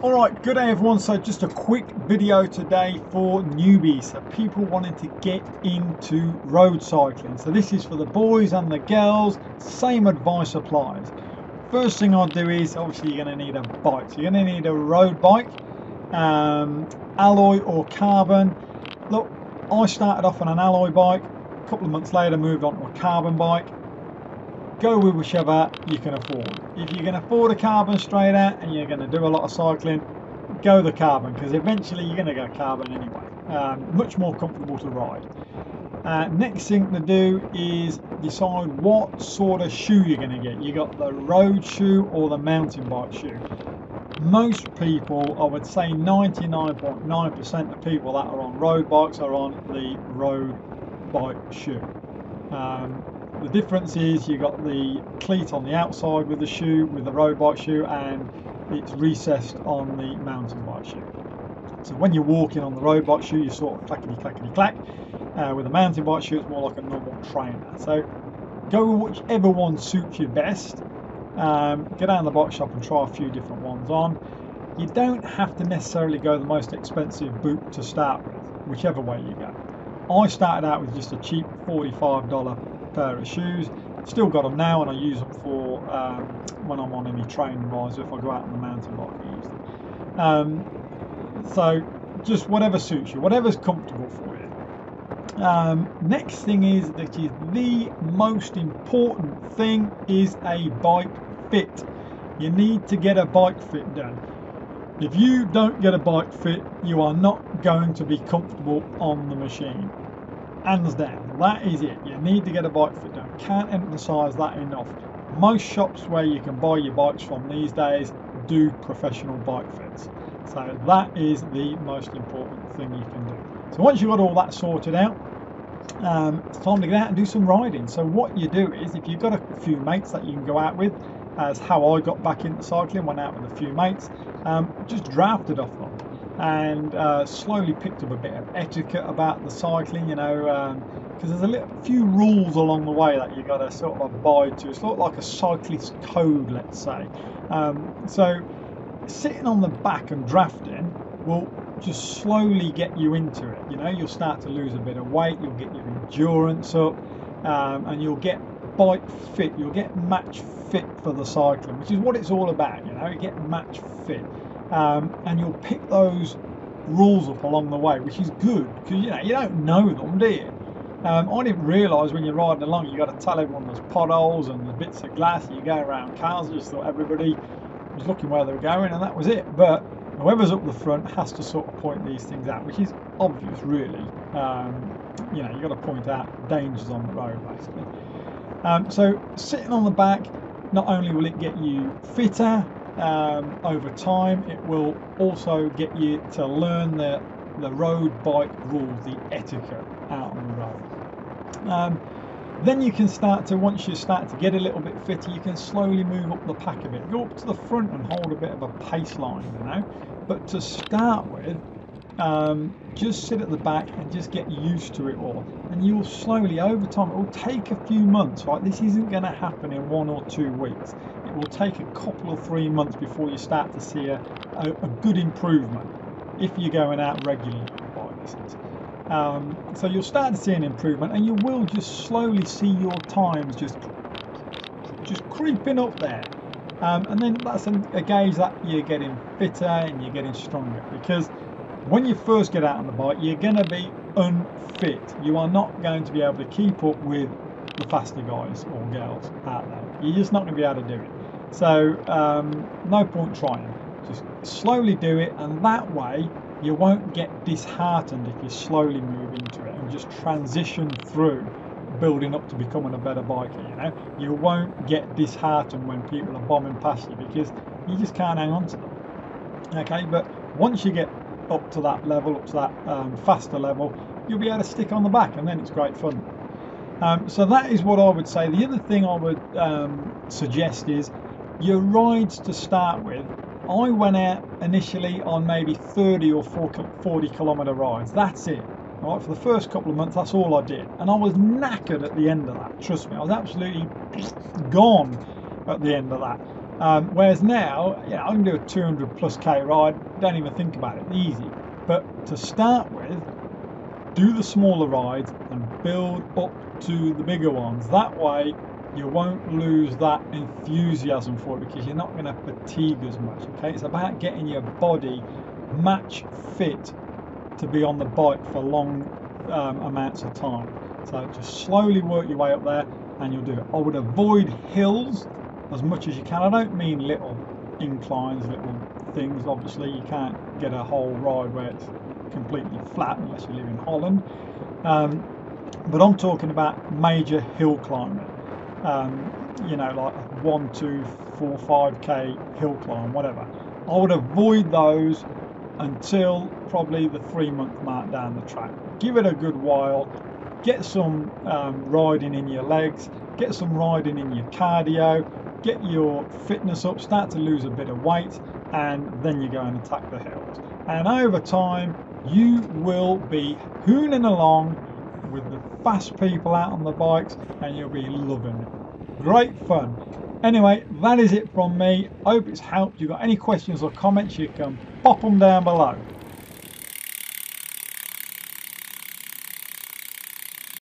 Alright, good day everyone. So just a quick video today for newbies, so people wanting to get into road cycling. So this is for the boys and the girls, same advice applies. First thing I'll do is, obviously you're going to need a bike. So you're going to need a road bike, alloy or carbon. Look, I started off on an alloy bike, a couple of months later moved on to a carbon bike. Go with whichever you can afford. If you can afford a carbon straight out and you're going to do a lot of cycling, go the carbon, because eventually you're going to go carbon anyway. Much more comfortable to ride. Next thing to do is decide what sort of shoe you're going to get. You got the road shoe or the mountain bike shoe. Most people, I would say 99.9% of people that are on road bikes are on the road bike shoe. The difference is you got the cleat on the outside with the shoe, with the road bike shoe, and it's recessed on the mountain bike shoe. So when you're walking on the road bike shoe, you sort of clackety clackety clack. With a mountain bike shoe, it's more like a normal trainer. So go with whichever one suits you best. Go down the bike shop and try a few different ones on. You don't have to necessarily go the most expensive boot to start with, whichever way you go. I started out with just a cheap $45 pair of shoes. Still got them now, and I use them for when I'm on any training rides. If I go out on the mountain bike, I use them. So just whatever suits you, whatever's comfortable for you. Next thing is, that is the most important thing, is a bike fit. You need to get a bike fit done. If you don't get a bike fit, you are not going to be comfortable on the machine. Hands down, that is it. You need to get a bike fit done. Can't emphasize that enough. Most shops where you can buy your bikes from these days do professional bike fits. So that is the most important thing you can do. So once you've got all that sorted out, it's time to get out and do some riding. So what you do is, if you've got a few mates that you can go out with, as how I got back into cycling, went out with a few mates, just drafted off them, and slowly picked up a bit of etiquette about the cycling, you know, because there's a few rules along the way that you got to sort of abide to. It's sort of like a cyclist code, let's say. So sitting on the back and drafting will just slowly get you into it. You know, you'll start to lose a bit of weight, you'll get your endurance up, and you'll get bike fit, you'll get match fit for the cycling, which is what it's all about. You know, you get match fit. And you'll pick those rules up along the way, which is good, because you know, you don't know them, do you? I didn't realise when you're riding along, you got to tell everyone there's potholes and the bits of glass. You go around cars, I just thought everybody was looking where they were going, and that was it. But whoever's up the front has to sort of point these things out, which is obvious, really. You know, you got to point out dangers on the road, basically. So sitting on the back, not only will it get you fitter, over time, it will also get you to learn the road bike rules, the etiquette out on the road. Then you can start to, once you start to get a little bit fitter, you can slowly move up the pack a bit. Go up to the front and hold a bit of a pace line, you know. But to start with, just sit at the back and just get used to it all, and you'll slowly, over time, it will take a few months, right? This isn't going to happen in 1 or 2 weeks. It will take a couple of 3 months before you start to see a good improvement if you're going out regularly on bike lessons. So you'll start to see an improvement, and you will just slowly see your times just creeping up there. And then that's a gauge that you're getting fitter and you're getting stronger, because when you first get out on the bike, you're going to be unfit. You are not going to be able to keep up with the faster guys or girls out there. You're just not going to be able to do it. So no point trying. Just slowly do it, and that way you won't get disheartened if you slowly move into it and just transition through building up to becoming a better biker. You know, you won't get disheartened when people are bombing past you, because you just can't hang on to them. Okay, but once you get up to that level, up to that faster level, you'll be able to stick on the back, and then it's great fun. So that is what I would say. The other thing I would suggest is your rides to start with. I went out initially on maybe 30 or 40 kilometre rides. That's it. Right, for the first couple of months, that's all I did, and I was knackered at the end of that. Trust me, I was absolutely gone at the end of that. Whereas now, yeah, I can do a 200+K ride, don't even think about it, easy. But to start with, do the smaller rides and build up to the bigger ones. That way you won't lose that enthusiasm for it, because you're not going to fatigue as much. Okay, it's about getting your body match fit to be on the bike for long amounts of time. So just slowly work your way up there and you'll do it. I would avoid hills as much as you can. I don't mean little inclines, little things. Obviously you can't get a whole ride where it's completely flat unless you live in Holland, but I'm talking about major hill climbing, you know, like 1, 2, 4, 5K hill climb, whatever. I would avoid those until probably the 3-month mark down the track. Give it a good while, get some riding in your legs, get some riding in your cardio, get your fitness up, start to lose a bit of weight, and then you go and attack the hills. And over time you will be hooning along with the fast people out on the bikes and you'll be loving it. Great fun. Anyway, that is it from me. I hope it's helped. If you've got any questions or comments, you can pop them down below.